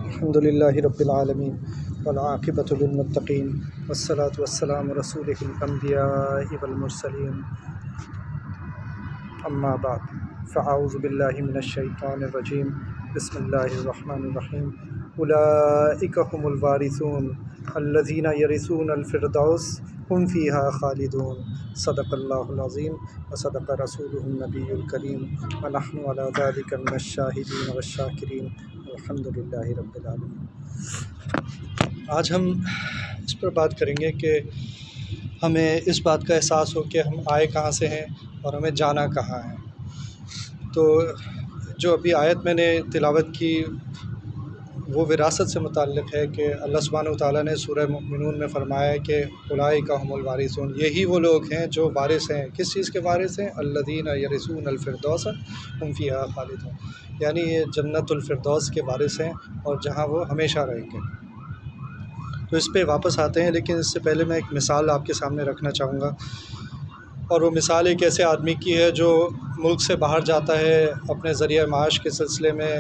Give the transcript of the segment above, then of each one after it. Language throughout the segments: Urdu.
الحمدللہ رب العالمین والعاقبۃ للمتقین والصلاۃ والسلام علی رسولہ الانبیاء والمرسلین اما بعد فاعوذ باللہ من الشیطان الرجیم بسم اللہ الرحمن الرحیم اولئک هم الوارثون الذین یرثون الفردوس هم فیہا خالدون صدق اللہ العظیم وصدق رسولہ النبی الکریم ونحن علی ذلک من الشاہدین والشاکرین الحمدللہ رب العالمین۔ آج ہم اس پر بات کریں گے کہ ہمیں اس بات کا احساس ہو کہ ہم آئے کہاں سے ہیں اور ہمیں جانا کہاں ہے۔ تو جو ابھی آیت میں نے تلاوت کی وہ وراثت سے متعلق ہے کہ اللہ سبحانہ وتعالیٰ نے سورہ مومنون میں فرمایا ہے کہ اولئک هم الوارثون، یہی وہ لوگ ہیں جو وارث ہیں۔ کس چیز کے وارث ہیں؟ الذین یرثون الفردوس هم فیہا خالدون، یعنی یہ جنت الفردوس کے وارث ہیں اور جہاں وہ ہمیشہ رہیں گے۔ تو اس پہ واپس آتے ہیں، لیکن اس سے پہلے میں ایک مثال آپ کے سامنے رکھنا چاہوں گا، اور وہ مثال ایک ایسے آدمی کی ہے جو ملک سے باہر جاتا ہے اپنے ذریعہ معاش کے سلسلے میں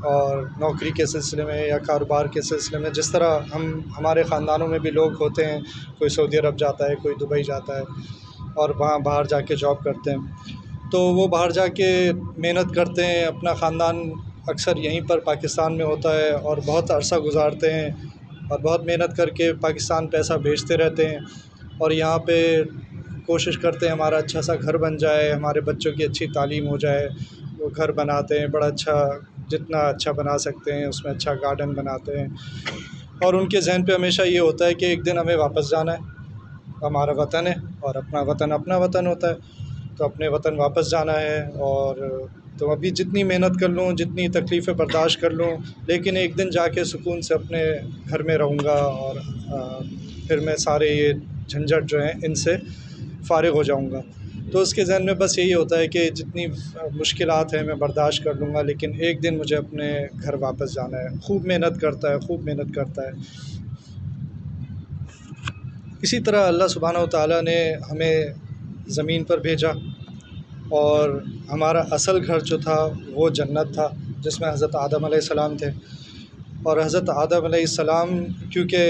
اور نوکری کے سلسلے میں یا کاروبار کے سلسلے میں۔ جس طرح ہمارے خاندانوں میں بھی لوگ ہوتے ہیں، کوئی سعودی عرب جاتا ہے، کوئی دبئی جاتا ہے اور وہاں باہر جا کے جاب کرتے ہیں۔ تو وہ باہر جا کے محنت کرتے ہیں، اپنا خاندان اکثر یہیں پر پاکستان میں ہوتا ہے اور بہت عرصہ گزارتے ہیں اور بہت محنت کر کے پاکستان پیسہ بھیجتے رہتے ہیں، اور یہاں پہ کوشش کرتے ہیں ہمارا اچھا سا گھر بن جائے، ہمارے بچوں کی اچھی تعلیم ہو جائے۔ وہ گھر بناتے ہیں بڑا اچھا، جتنا اچھا بنا سکتے ہیں، اس میں اچھا گارڈن بناتے ہیں، اور ان کے ذہن پہ ہمیشہ یہ ہوتا ہے کہ ایک دن ہمیں واپس جانا ہے، ہمارا وطن ہے اور اپنا وطن ہوتا ہے، تو اپنے وطن واپس جانا ہے۔ اور تو ابھی جتنی محنت کر لوں، جتنی تکلیفیں برداشت کر لوں، لیکن ایک دن جا کے سکون سے اپنے گھر میں رہوں گا، اور پھر میں سارے یہ جھنجھٹ جو ہیں ان سے فارغ ہو جاؤں گا۔ تو اس کے ذہن میں بس یہی ہوتا ہے کہ جتنی مشکلات ہیں میں برداشت کر لوں گا، لیکن ایک دن مجھے اپنے گھر واپس جانا ہے۔ خوب محنت کرتا ہے۔ اسی طرح اللہ سبحانہ وتعالیٰ نے ہمیں زمین پر بھیجا، اور ہمارا اصل گھر جو تھا وہ جنت تھا، جس میں حضرت آدم علیہ السلام تھے، اور حضرت آدم علیہ السلام کیونکہ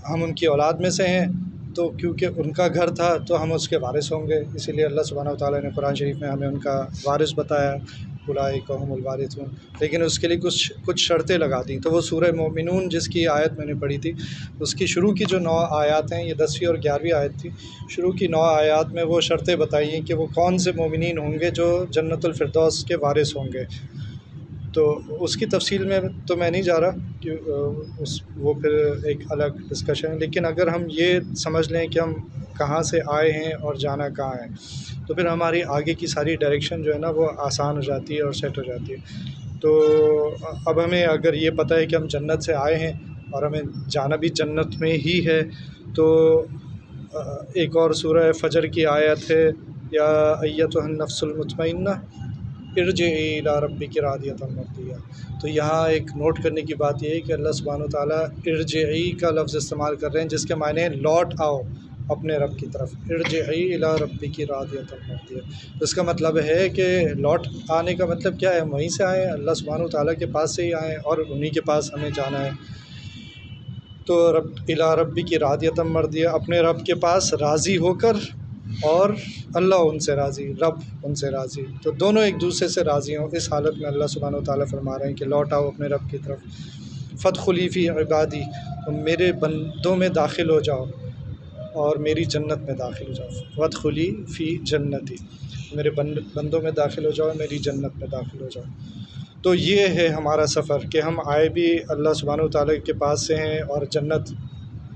ہم ان کی اولاد میں سے ہیں، تو کیونکہ ان کا گھر تھا تو ہم اس کے وارث ہوں گے۔ اسی لیے اللہ سبحانہ وتعالیٰ نے قرآن شریف میں ہمیں ان کا وارث بتایا، اولئک هم الوارثون، لیکن اس کے لیے کچھ شرطیں لگا دیں۔ تو وہ سورہ مومنون جس کی آیت میں نے پڑھی تھی، اس کی شروع کی جو 9 آیات ہیں، یہ 10ویں اور 11ویں آیت تھی، شروع کی 9 آیات میں وہ شرطیں بتائی ہیں کہ وہ کون سے مومنین ہوں گے جو جنت الفردوس کے وارث ہوں گے۔ تو اس کی تفصیل میں تو میں نہیں جا رہا کہ وہ پھر ایک الگ ڈسکشن ہے، لیکن اگر ہم یہ سمجھ لیں کہ ہم کہاں سے آئے ہیں اور جانا کہاں ہے، تو پھر ہماری آگے کی ساری ڈائریکشن جو ہے نا وہ آسان ہو جاتی ہے اور سیٹ ہو جاتی ہے۔ تو اب ہمیں اگر یہ پتہ ہے کہ ہم جنت سے آئے ہیں اور ہمیں جانا بھی جنت میں ہی ہے، تو ایک اور سورہ فجر کی آیت ہے، یا ایتھا النفس المطمئنہ ارجعی الی ربک راضیۃ مرضیہ۔ تو یہاں ایک نوٹ کرنے کی بات یہ ہے کہ اللہ سبحانہ وتعالیٰ ارجعی کا لفظ استعمال کر رہے ہیں، جس کے معنی ہے لوٹ آؤ اپنے رب کی طرف، ارجعی الی ربک راضیۃ مرضیہ۔ تو اس کا مطلب ہے کہ لوٹ آنے کا مطلب کیا ہے؟ ہم وہیں سے آئے ہیں، اللہ سبحانہ وتعالیٰ کے پاس سے ہی آئے ہیں، اور انہی کے پاس ہمیں جانا ہے۔ تو الی ربک راضیۃ مرضیہ، اپنے رب کے پاس راضی ہو کر، اور اللہ ان سے راضی، رب ان سے راضی، تو دونوں ایک دوسرے سے راضی ہوں۔ اس حالت میں اللہ سبحانہ وتعالیٰ فرما رہے ہیں کہ لوٹ آؤ اپنے رب کی طرف۔ فادخلی فی عبادی، تم میرے بندوں میں داخل ہو جاؤ اور میری جنت میں داخل ہو جاؤ۔ وادخلی فی جنتی، میرے بندوں میں داخل ہو جاؤ، میری جنت میں داخل ہو جاؤ۔ تو یہ ہے ہمارا سفر، کہ ہم آئے بھی اللہ سبحانہ وتعالیٰ کے پاس سے ہیں، اور جنت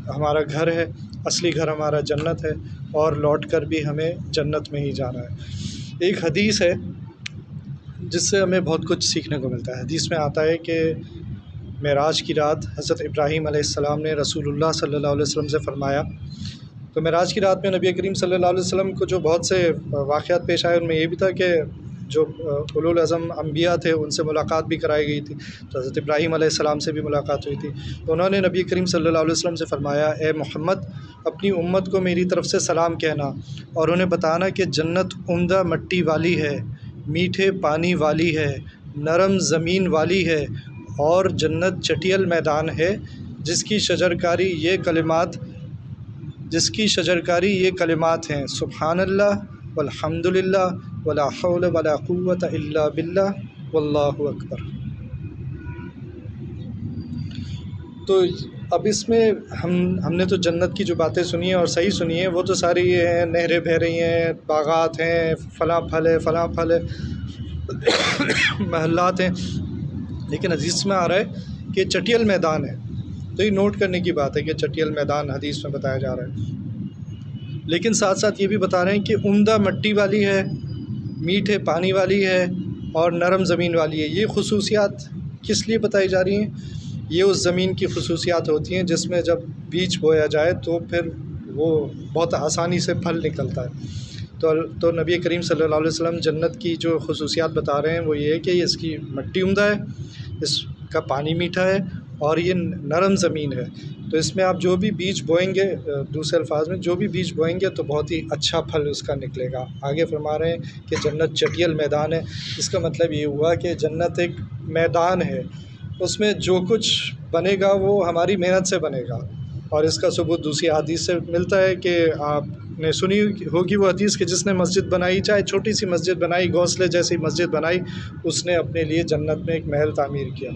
ہمارا گھر ہے، اصلی گھر ہمارا جنت ہے، اور لوٹ کر بھی ہمیں جنت میں ہی جانا ہے۔ ایک حدیث ہے جس سے ہمیں بہت کچھ سیکھنے کو ملتا ہے۔ حدیث میں آتا ہے کہ معراج کی رات حضرت ابراہیم علیہ السلام نے رسول اللہ صلی اللہ علیہ وسلم سے فرمایا۔ تو معراج کی رات میں نبی کریم صلی اللہ علیہ وسلم کو جو بہت سے واقعات پیش آئے، ان میں یہ بھی تھا کہ جو اولو العزم انبیاء تھے ان سے ملاقات بھی کرائی گئی تھی، تو حضرت ابراہیم علیہ السلام سے بھی ملاقات ہوئی تھی۔ تو انہوں نے نبی کریم صلی اللہ علیہ وسلم سے فرمایا، اے محمد، اپنی امت کو میری طرف سے سلام کہنا، اور انہیں بتانا کہ جنت عمدہ مٹی والی ہے، میٹھے پانی والی ہے، نرم زمین والی ہے، اور جنت چٹیل میدان ہے جس کی شجرکاری یہ کلمات ہیں: سبحان اللہ والحمد للہ ولا حول ولا قوۃ الا باللہ واللہ اکبر۔ تو اب اس میں ہم نے تو جنت کی جو باتیں سنی ہیں اور صحیح سنی ہیں، وہ تو ساری یہ ہیں، نہریں بہہ رہی ہیں، باغات ہیں، فلاں پھل ہے، محلات ہیں، لیکن حدیث میں آ رہا ہے کہ چٹیل میدان ہے۔ تو یہ نوٹ کرنے کی بات ہے کہ چٹیل میدان حدیث میں بتایا جا رہا ہے، لیکن ساتھ ساتھ یہ بھی بتا رہے ہیں کہ عمدہ مٹی والی ہے، میٹھے پانی والی ہے اور نرم زمین والی ہے۔ یہ خصوصیات کس لیے بتائی جا رہی ہیں؟ یہ اس زمین کی خصوصیات ہوتی ہیں جس میں جب بیج بویا جائے تو پھر وہ بہت آسانی سے پھل نکلتا ہے۔ تو نبی کریم صلی اللہ علیہ وسلم جنت کی جو خصوصیات بتا رہے ہیں وہ یہ ہے کہ اس کی مٹی عمدہ ہے، اس کا پانی میٹھا ہے اور یہ نرم زمین ہے۔ تو اس میں آپ جو بھی بیج بوئیں گے، دوسرے الفاظ میں جو بھی بیج بوئیں گے تو بہت ہی اچھا پھل اس کا نکلے گا۔ آگے فرما رہے ہیں کہ جنت چٹیل میدان ہے، اس کا مطلب یہ ہوا کہ جنت ایک میدان ہے، اس میں جو کچھ بنے گا وہ ہماری محنت سے بنے گا۔ اور اس کا ثبوت دوسری حدیث سے ملتا ہے کہ آپ نے سنی ہوگی وہ حدیث کہ جس نے مسجد بنائی، چاہے چھوٹی سی مسجد بنائی، گھونسلے جیسی مسجد بنائی، اس نے اپنے لیے جنت میں ایک محل تعمیر کیا۔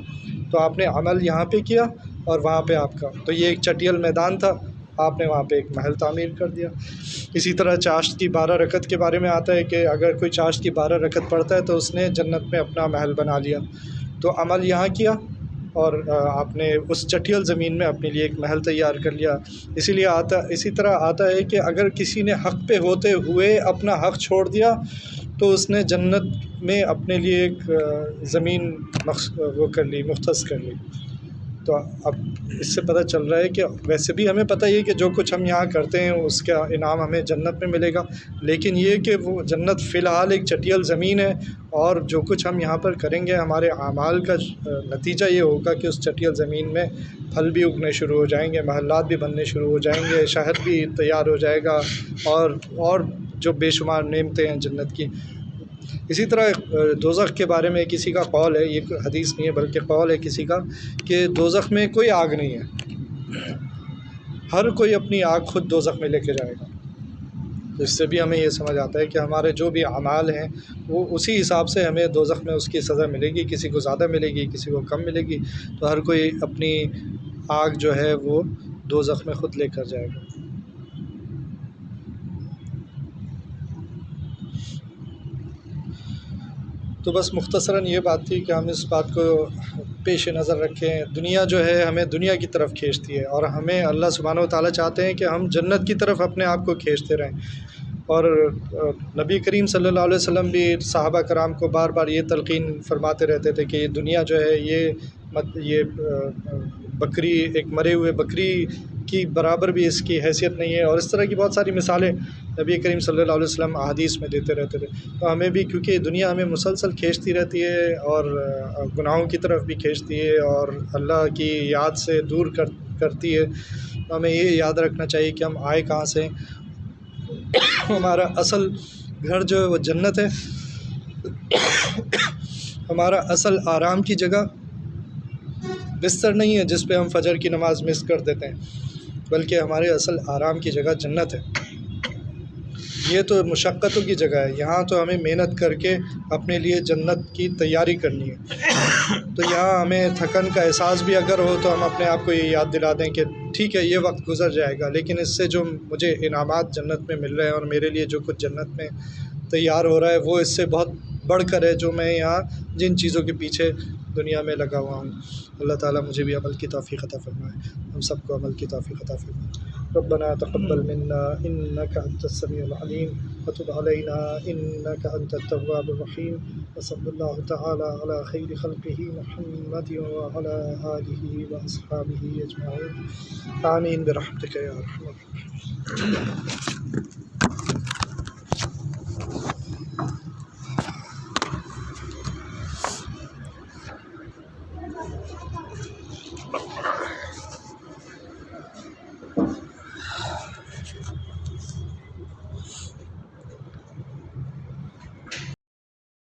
تو آپ نے عمل یہاں پہ کیا اور وہاں پہ آپ کا، تو یہ ایک چٹیل میدان تھا، آپ نے وہاں پہ ایک محل تعمیر کر دیا۔ اسی طرح چاشت کی 12 رکعت کے بارے میں آتا ہے کہ اگر کوئی چاشت کی 12 رکعت پڑھتا ہے تو اس نے جنت میں اپنا محل بنا لیا۔ تو عمل یہاں کیا اور آپ نے اس چٹیل زمین میں اپنے لیے ایک محل تیار کر لیا۔ اسی طرح آتا ہے کہ اگر کسی نے حق پہ ہوتے ہوئے اپنا حق چھوڑ دیا تو اس نے جنت میں اپنے لیے ایک زمین مختص کر لی۔ تو اب اس سے پتہ چل رہا ہے کہ ویسے بھی ہمیں پتہ ہے کہ جو کچھ ہم یہاں کرتے ہیں اس کا انعام ہمیں جنت میں ملے گا، لیکن یہ کہ وہ جنت فی الحال ایک چٹیل زمین ہے اور جو کچھ ہم یہاں پر کریں گے ہمارے اعمال کا نتیجہ یہ ہوگا کہ اس چٹیل زمین میں پھل بھی اگنے شروع ہو جائیں گے، محلات بھی بننے شروع ہو جائیں گے، شہد بھی تیار ہو جائے گا اور جو بے شمار نعمتیں ہیں جنت کی۔ اسی طرح دوزخ کے بارے میں کسی کا قول ہے، یہ حدیث نہیں ہے بلکہ قول ہے کسی کا، کہ دوزخ میں کوئی آگ نہیں ہے، ہر کوئی اپنی آگ خود دوزخ میں لے کے جائے گا۔ تو اس سے بھی ہمیں یہ سمجھ آتا ہے کہ ہمارے جو بھی اعمال ہیں وہ اسی حساب سے ہمیں دوزخ میں اس کی سزا ملے گی، کسی کو زیادہ ملے گی، کسی کو کم ملے گی۔ تو ہر کوئی اپنی آگ جو ہے وہ دوزخ میں خود لے کر جائے گا۔ تو بس مختصراً یہ بات تھی کہ ہم اس بات کو پیش نظر رکھیں۔ دنیا جو ہے ہمیں دنیا کی طرف کھینچتی ہے اور ہمیں اللہ سبحانہ و تعالیٰ چاہتے ہیں کہ ہم جنت کی طرف اپنے آپ کو کھینچتے رہیں۔ اور نبی کریم صلی اللہ علیہ وسلم بھی صحابہ کرام کو بار بار یہ تلقین فرماتے رہتے تھے کہ یہ دنیا جو ہے یہ بکری، ایک مرے ہوئے بکری کی برابر بھی اس کی حیثیت نہیں ہے، اور اس طرح کی بہت ساری مثالیں نبی کریم صلی اللہ علیہ وسلم احادیث میں دیتے رہتے تھے۔ تو ہمیں بھی، کیونکہ دنیا ہمیں مسلسل کھینچتی رہتی ہے اور گناہوں کی طرف بھی کھینچتی ہے اور اللہ کی یاد سے دور کرتی ہے، تو ہمیں یہ یاد رکھنا چاہیے کہ ہم آئے کہاں سے۔ ہمارا اصل گھر جو ہے وہ جنت ہے، ہمارا اصل آرام کی جگہ بستر نہیں ہے جس پہ ہم فجر کی نماز مس کر دیتے ہیں، بلکہ ہمارے اصل آرام کی جگہ جنت ہے۔ یہ تو مشقتوں کی جگہ ہے، یہاں تو ہمیں محنت کر کے اپنے لیے جنت کی تیاری کرنی ہے۔ تو یہاں ہمیں تھکن کا احساس بھی اگر ہو تو ہم اپنے آپ کو یہ یاد دلا دیں کہ ٹھیک ہے یہ وقت گزر جائے گا، لیکن اس سے جو مجھے انعامات جنت میں مل رہے ہیں اور میرے لیے جو کچھ جنت میں تیار ہو رہا ہے وہ اس سے بہت بڑھ کر ہے جو میں یہاں جن چیزوں کے پیچھے دنیا میں لگا ہوا ہوں۔ اللہ تعالیٰ مجھے بھی عمل کی توفیق عطا فرمائے، ہم سب کو عمل کی توفیق عطا فرمائے۔ ربنا تقبل منا انك انت السميع العليم وتب علينا انك انت التواب الرحيم وصلى الله تعالى على خير خلقه محمد وعلى آله وأصحابه أجمعين آمين برحمتك يا أرحم الراحمين۔